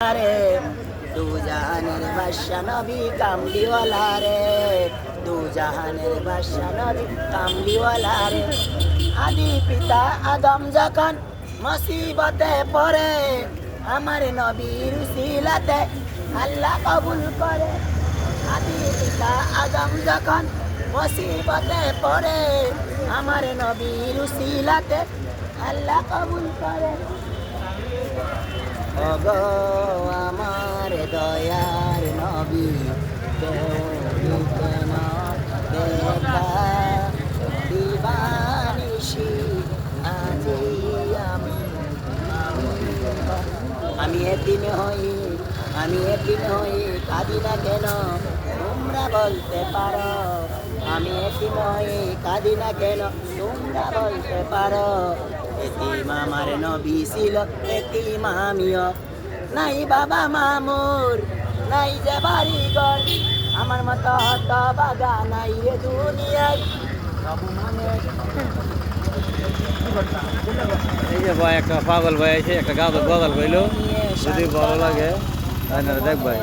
রে দু জাহানের বাদশা নবী কামলিওয়ালা রে দু জাহানের বাদশা নবী কামলিওয়ালা রে আদি পিতা আদম যখন মুসিবতে পড়ে আমার নবীর উসিলাতে আল্লাহ কবুল করে আদি পিতা আদম যখন মুসিবতে পড়ে আমার নবীর উসিলাতে আল্লাহ কবুল করে ওগো আমার দয়ার নবী কেন দেখা দিবানিশি আজি আমি এদিন হই কাঁদি না কেন তোমরা বলতে পারো আমি এদিন হই কাঁদি না কেন তোমরা বলতে পারো এতিম আমার নবী ছিল এতিম আমিও নাই বাবা মামুর নাই যে বাড়িঘর আমার মতো হত বাগা নাই রে দুনিয়ায় এই যে ভাই একটা পাগল ভাই আছে একটা গাদল গজল কইলো যদি ভালো লাগে তাহলে দেখ ভাই